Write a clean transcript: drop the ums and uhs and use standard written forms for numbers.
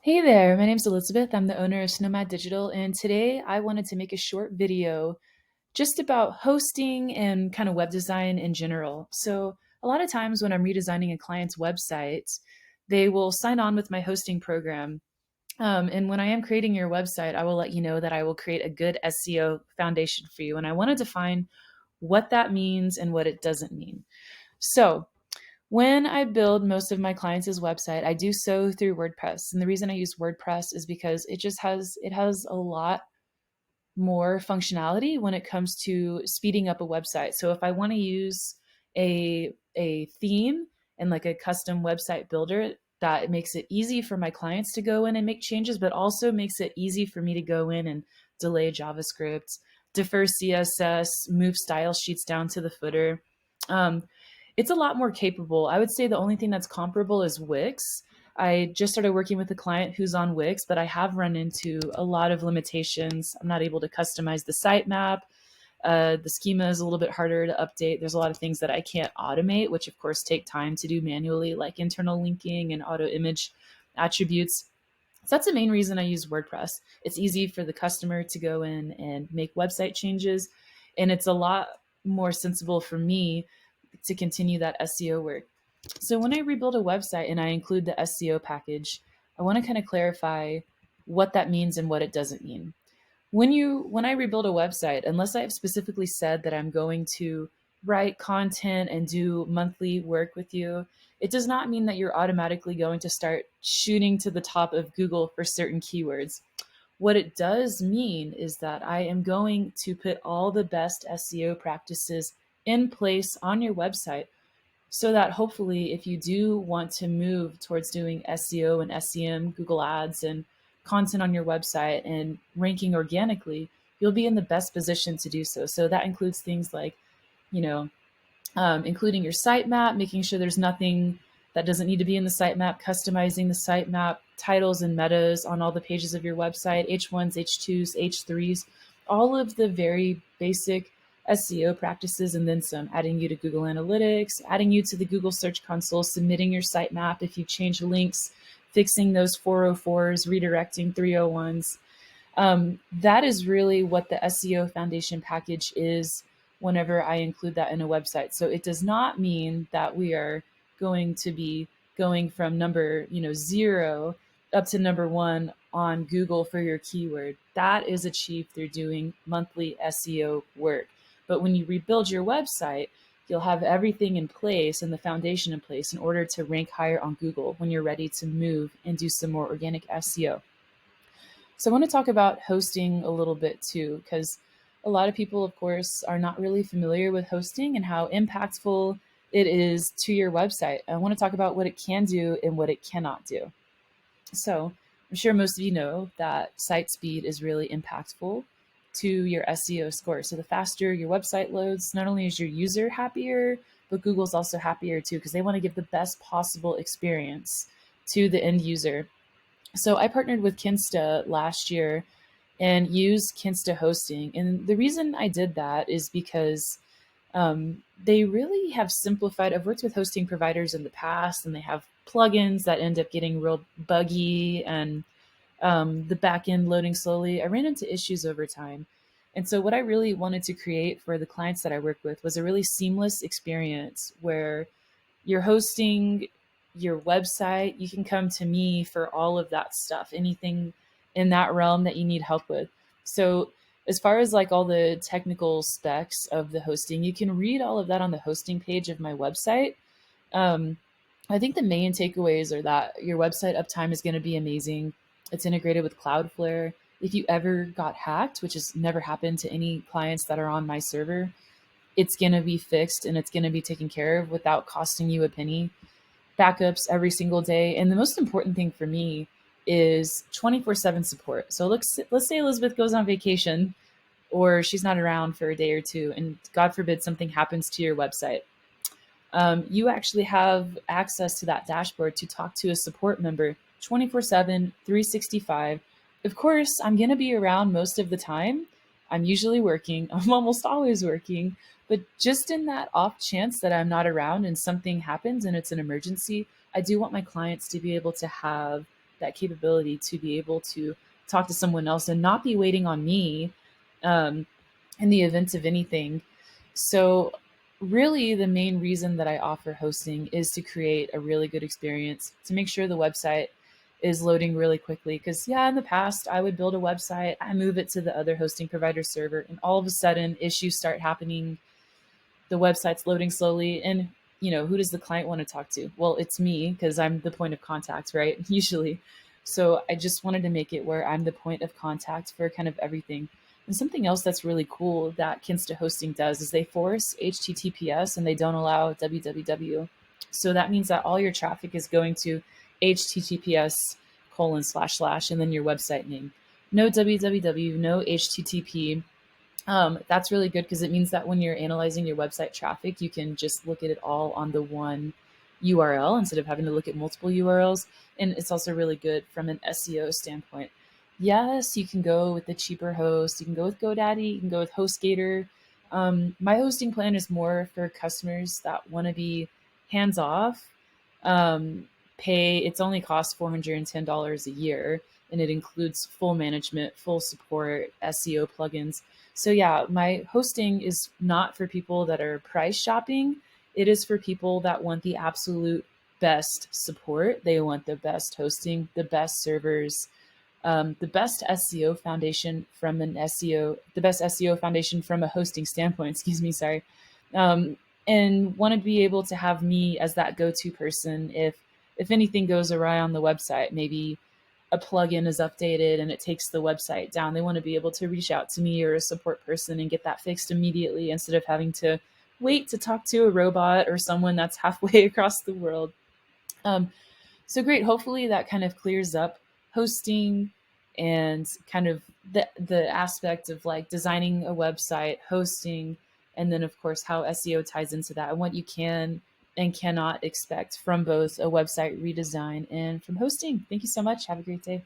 Hey there, my name's Elizabeth. I'm the owner of Snowmad Digital, and today I wanted to make a short video just about hosting and kind of web design in general. So, a lot of times when I'm redesigning a client's website, they will sign on with my hosting program. And when I am creating your website, I will let you know that I will create a good SEO foundation for you. And I want to define what that means and what it doesn't mean. So, when I build most of my clients' website, I do so through WordPress. And the reason I use WordPress is because it has a lot more functionality when it comes to speeding up a website. So if I want to use a theme and like a custom website builder, that makes it easy for my clients to go in and make changes, but also makes it easy for me to go in and delay JavaScript, defer CSS, move style sheets down to the footer. Um, it's a lot more capable. I would say the only thing that's comparable is Wix. I just started working with a client who's on Wix, but I have run into a lot of limitations. I'm not able to customize the sitemap. The schema is a little bit harder to update. There's a lot of things that I can't automate, which of course take time to do manually, like internal linking and auto image attributes. So that's the main reason I use WordPress. It's easy for the customer to go in and make website changes, and it's a lot more sensible for me to continue that SEO work. So when I rebuild a website and I include the SEO package, I want to kind of clarify what that means and what it doesn't mean. When I rebuild a website, unless I have specifically said that I'm going to write content and do monthly work with you, it does not mean that you're automatically going to start shooting to the top of Google for certain keywords. What it does mean is that I am going to put all the best SEO practices in place on your website so that hopefully if you do want to move towards doing SEO and SEM, Google Ads, and content on your website and ranking organically, you'll be in the best position to do so. So that includes things like, you know, including your sitemap, making sure there's nothing that doesn't need to be in the sitemap, customizing the sitemap, titles and metas on all the pages of your website, H1s, H2s, H3s, all of the very basic SEO practices, and then some, adding you to Google Analytics, adding you to the Google Search Console, submitting your sitemap if you change links, fixing those 404s, redirecting 301s. That is really what the SEO foundation package is whenever I include that in a website. So it does not mean that we are going to be going from number, zero up to number one on Google for your keyword. That is achieved through doing monthly SEO work. But when you rebuild your website, you'll have everything in place and the foundation in place in order to rank higher on Google when you're ready to move and do some more organic SEO. So I want to talk about hosting a little bit too, because a lot of people, of course, are not really familiar with hosting and how impactful it is to your website. I want to talk about what it can do and what it cannot do. So I'm sure most of you know that site speed is really impactful to your SEO score. So the faster your website loads, not only is your user happier, but Google's also happier too, because they want to give the best possible experience to the end user. So I partnered with Kinsta last year and used Kinsta hosting. And the reason I did that is because they really have simplified. I've worked with hosting providers in the past, and they have plugins that end up getting real buggy and the back end loading slowly. I ran into issues over time. And so, what I really wanted to create for the clients that I work with was a really seamless experience where you're hosting your website, you can come to me for all of that stuff, anything in that realm that you need help with. So, as far as like all the technical specs of the hosting, you can read all of that on the hosting page of my website. Um, I think the main takeaways are that your website uptime is going to be amazing. It's integrated with Cloudflare. If you ever got hacked, which has never happened to any clients that are on my server, it's going to be fixed and it's going to be taken care of without costing you a penny. Backups every single day. And the most important thing for me is 24/7 support. So let's say Elizabeth goes on vacation or she's not around for a day or two, and God forbid something happens to your website. You actually have access to that dashboard to talk to a support member 24/7, 365. Of course, I'm going to be around most of the time. I'm usually working, I'm almost always working. But just in that off chance that I'm not around and something happens and it's an emergency, I do want my clients to be able to have that capability to be able to talk to someone else and not be waiting on me um, in the event of anything. So, really, the main reason that I offer hosting is to create a really good experience, to make sure the website is loading really quickly. Because, yeah, in the past, I would build a website, I move it to the other hosting provider server, and all of a sudden, issues start happening, the website's loading slowly, and who does the client want to talk to? Well, it's me, because I'm the point of contact, right? Usually. So I just wanted to make it where I'm the point of contact for kind of everything. And something else that's really cool that Kinsta Hosting does is they force HTTPS and they don't allow www. So that means that all your traffic is going to HTTPS colon slash slash and then your website name. No www, no HTTP. That's really good because it means that when you're analyzing your website traffic, you can just look at it all on the one URL instead of having to look at multiple URLs. And it's also really good from an SEO standpoint. Yes, you can go with the cheaper host. You can go with GoDaddy. You can go with HostGator. My hosting plan is more for customers that want to be hands off. It's only costs $410 a year, and it includes full management, full support, SEO plugins. So yeah, my hosting is not for people that are price shopping. It is for people that want the absolute best support. They want the best hosting, the best servers, the best SEO foundation from the best SEO foundation from a hosting standpoint. Excuse me, sorry. Um, and want to be able to have me as that go-to person if anything goes awry on the website. Maybe a plugin is updated and it takes the website down. They want to be able to reach out to me or a support person and get that fixed immediately instead of having to wait to talk to a robot or someone that's halfway across the world. Um, so great. Hopefully that kind of clears up hosting and kind of the aspect of like designing a website, hosting, and then of course how SEO ties into that and what you can and cannot expect from both a website redesign and from hosting. Thank you so much. Have a great day.